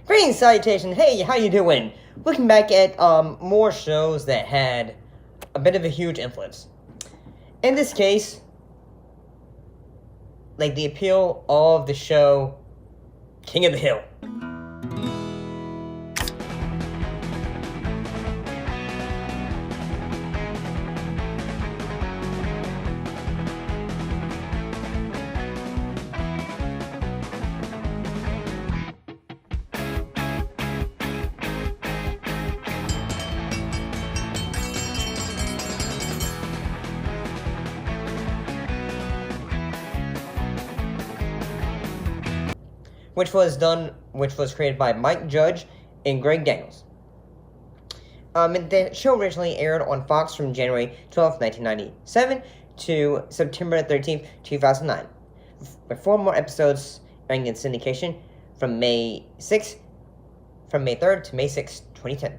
Greetings, salutation, hey, how you doing? Looking back at more shows that had a bit of a huge influence. In this case, like the appeal of the show King of the Hill. Which was created by Mike Judge and Greg Daniels. And the show originally aired on Fox from January 12th, 1997 to September 13th, 2009, with 4 more episodes airing in syndication from May 3rd to May 6th, 2010.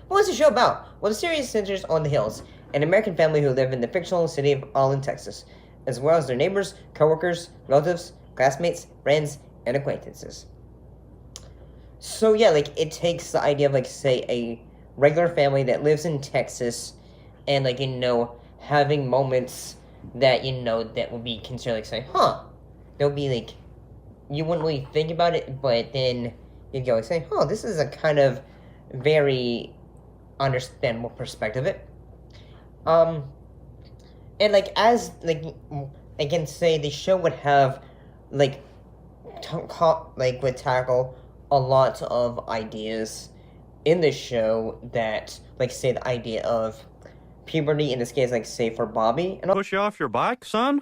What was the show about? Well, the series centers on the Hills, an American family who live in the fictional city of Allen, Texas, as well as their neighbors, coworkers, relatives, classmates, friends, and acquaintances. So yeah, like, it takes the idea of, like, say, a regular family that lives in Texas and, like, having moments that, that would be considered, like, say, they'll be, like, you wouldn't really think about it, but then you'd go, like, say, this is a kind of very understandable perspective of it. And, like, as, like, I can say, the show would have, like, would tackle a lot of ideas in the show that, like, say, the idea of puberty, in this case, like, say, for Bobby. And push you off your bike, son?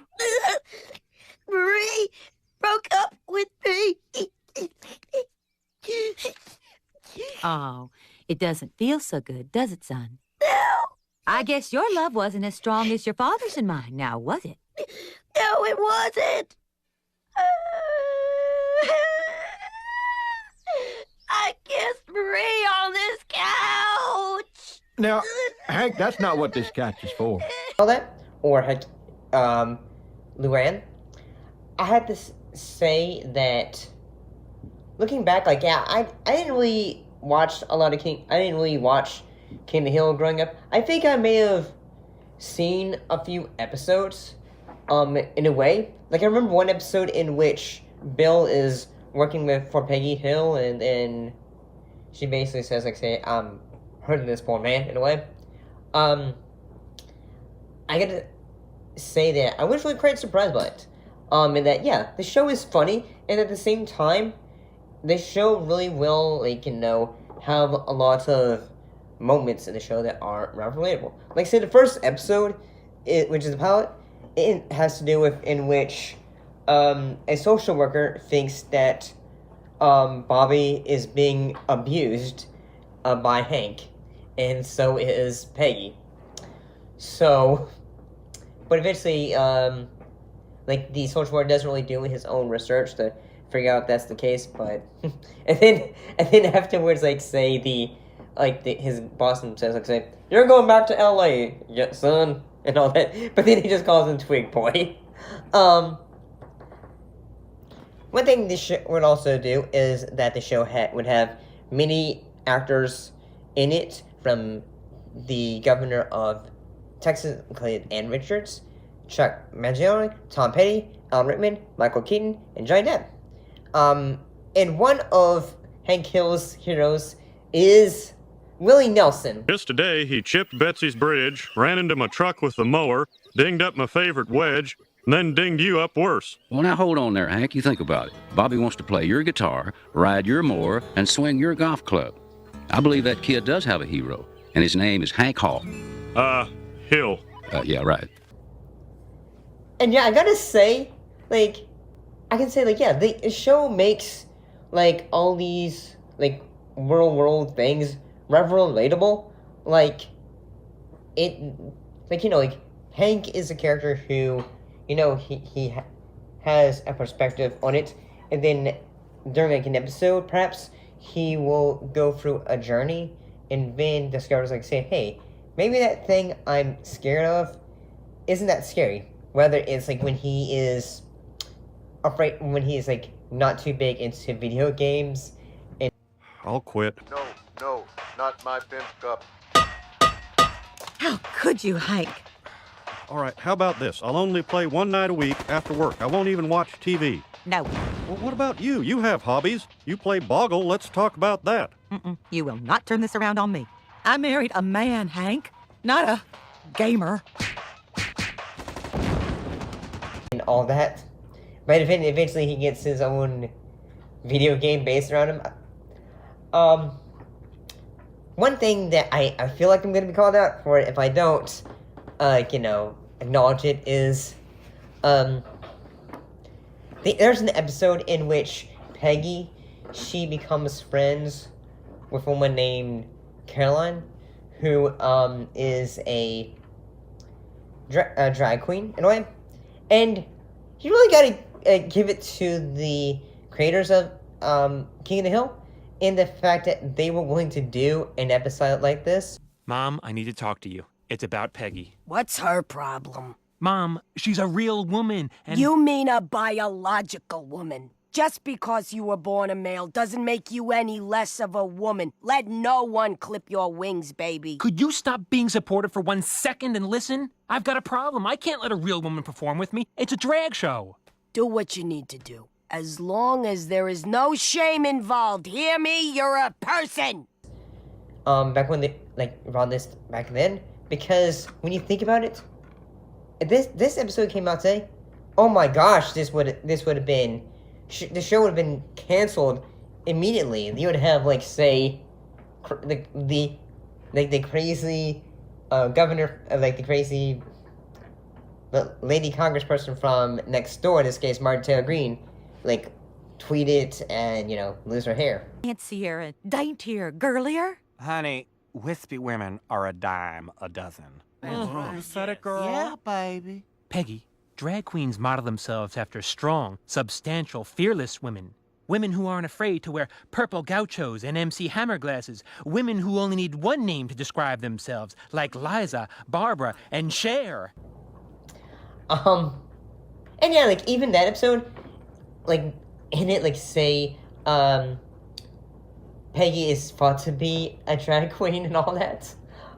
Marie broke up with me. Oh, it doesn't feel so good, does it, son? No. I guess your love wasn't as strong as your father's and mine, now, was it? No, it wasn't. I kissed Marie on this couch. Now, Hank, that's not what this couch is for. All that, or had Luann, I had to say that looking back, like, yeah, I didn't really watch a lot of I didn't really watch King of the Hill growing up. I think I may have seen a few episodes, in a way. Like, I remember one episode in which Bill is working for Peggy Hill, and then she basically says, like, say, I'm hurting this poor man, in a way. I gotta say that I was really quite surprised by it. And that, yeah, the show is funny, and at the same time, the show really will, like, have a lot of moments in the show that are rather relatable. Like, say, the first episode, which is the pilot, it has to do with in which a social worker thinks that Bobby is being abused by Hank, and so is Peggy. So, but eventually, like, the social worker doesn't really do his own research to figure out if that's the case, but and then afterwards, like, say his boss says, like, say, you're going back to LA, yeah, son, and all that, but then he just calls him Twig Boy. One thing this show would also do is that the show would have many actors in it, from the governor of Texas, including Ann Richards, Chuck Mangione, Tom Petty, Alan Rickman, Michael Keaton, and Johnny Depp. And one of Hank Hill's heroes is Willie Nelson. Just today, he chipped Betsy's bridge, ran into my truck with the mower, dinged up my favorite wedge, and then dinged you up worse. Well, now hold on there, Hank. You think about it. Bobby wants to play your guitar, ride your mower, and swing your golf club. I believe that kid does have a hero, and his name is Hank Hall. Hill. Yeah, right. And yeah, I gotta say, like, I can say, like, yeah, the show makes, like, all these, like, world things rather relatable. Like, it, like, like, Hank is a character who, he has a perspective on it, and then during, like, an episode, perhaps, he will go through a journey, and then discovers, like, say, hey, maybe that thing I'm scared of isn't that scary. Whether it's, like, when he is afraid, when he is, like, not too big into video games, I'll quit. No, not my pimp cup. How could you, Hank? All right, how about this? I'll only play one night a week after work. I won't even watch TV. No. Well, what about you? You have hobbies. You play Boggle. Let's talk about that. You will not turn this around on me. I married a man, Hank, not a gamer. And all that. But eventually he gets his own video game based around him. One thing that I feel like I'm going to be called out for if I don't, acknowledge it is, there's an episode in which Peggy, she becomes friends with a woman named Caroline, who, is a drag queen, in a way. And you really gotta give it to the creators of, King of the Hill, in the fact that they were willing to do an episode like this. Mom, I need to talk to you. It's about Peggy. What's her problem? Mom, she's a real woman, and... You mean a biological woman. Just because you were born a male doesn't make you any less of a woman. Let no one clip your wings, baby. Could you stop being supportive for 1 second and listen? I've got a problem. I can't let a real woman perform with me. It's a drag show. Do what you need to do. As long as there is no shame involved. Hear me? You're a person! Back when they, around this, back then, because when you think about it, if this episode came out today, oh my gosh, this would have been, the show would have been canceled immediately. You would have, say, the crazy, governor, the crazy, the lady congressperson from next door, in this case, Martin Taylor Greene, tweet it and, lose her hair. Fancier, daintier, girlier. Honey, wispy women are a dime a dozen. You said it, girl. Yeah, baby. Peggy, drag queens model themselves after strong, substantial, fearless women. Women who aren't afraid to wear purple gauchos and MC Hammer glasses. Women who only need one name to describe themselves, like Liza, Barbara, and Cher. And yeah, even that episode, in it, say, Peggy is thought to be a drag queen and all that.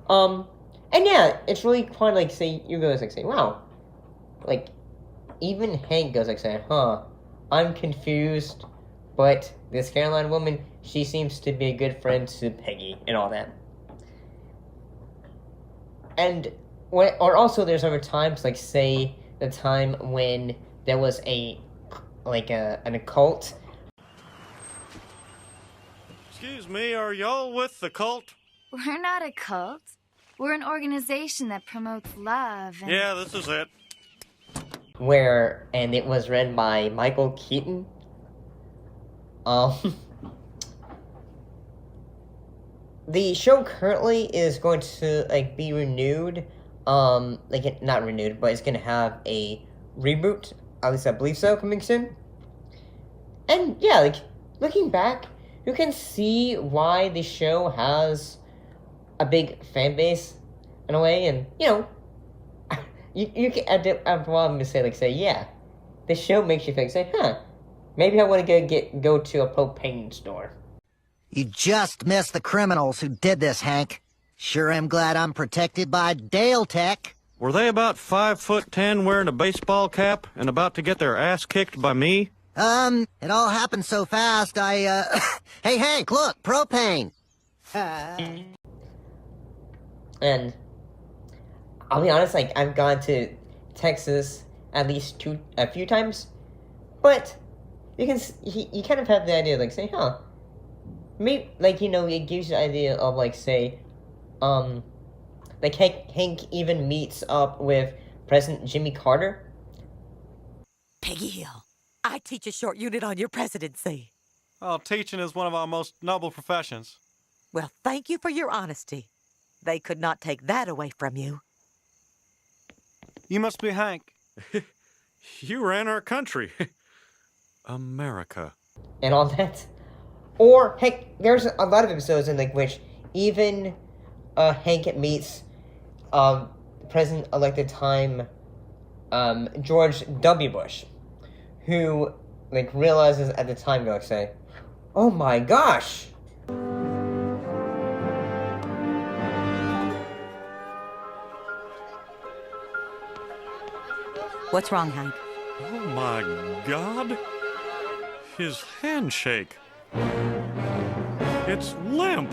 And yeah, it's really fun, you guys, say, wow. Even Hank goes, saying, huh, I'm confused, but this Caroline woman, she seems to be a good friend to Peggy and all that. And, or also there's other times, say, the time when there was an occult. Excuse me, are y'all with the cult? We're not a cult. We're an organization that promotes love and... Yeah, this is it. And it was read by Michael Keaton. The show currently is going to, be renewed. Not renewed, but it's going to have a reboot. At least I believe so, coming soon. And, yeah, looking back, you can see why the show has a big fan base, in a way, and, you can, I have a problem to say, yeah, this show makes you think, huh, maybe I want to go to a propane store. You just missed the criminals who did this, Hank. Sure am glad I'm protected by Dale Tech. Were they about 5'10", wearing a baseball cap and about to get their ass kicked by me? It all happened so fast, Hey, Hank, look, propane. And I'll be honest, I've gone to Texas at least a few times, but you kind of have the idea, say, huh, maybe, it gives you the idea of, Hank even meets up with President Jimmy Carter. Peggy Hill, I teach a short unit on your presidency. Well, teaching is one of our most noble professions. Well, thank you for your honesty. They could not take that away from you. You must be Hank. You ran our country. America. And all that. Or, heck, there's a lot of episodes in, which even, Hank meets, President-elect at the time, George W. Bush, who, realizes at the time, say, oh my gosh, What's wrong, Hank? Oh my God. His handshake. It's limp.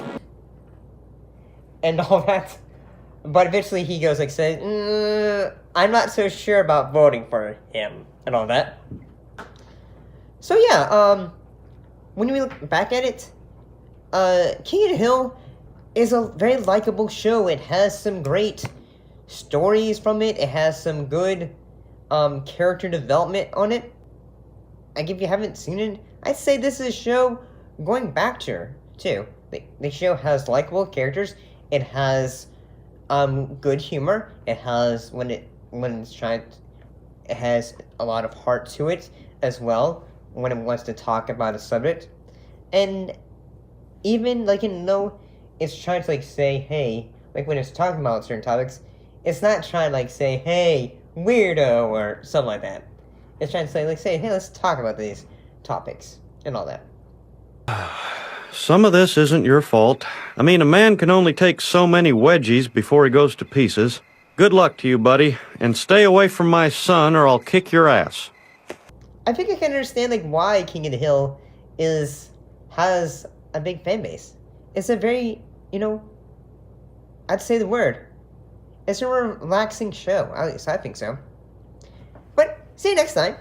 And all that. But eventually he goes like, I'm not so sure about voting for him and all that. So yeah, when we look back at it, King of the Hill is a very likable show. It has some great stories from it. It has some good character development on it. Like, if you haven't seen it, I'd say this is a show going back to too. The show has likable characters. It has good humor. It has it has a lot of heart to it as well when it wants to talk about a subject. And even though it's trying to say, hey, when it's talking about certain topics, it's not trying to say, hey, weirdo or something like that. It's trying to say, hey, let's talk about these topics and all that. Some of this isn't your fault. I mean, a man can only take so many wedgies before he goes to pieces. Good luck to you, buddy, and stay away from my son or I'll kick your ass. I think I can understand why King of the Hill has a big fan base. It's a very, I'd say the word. It's a relaxing show. At least I think so. But see you next time.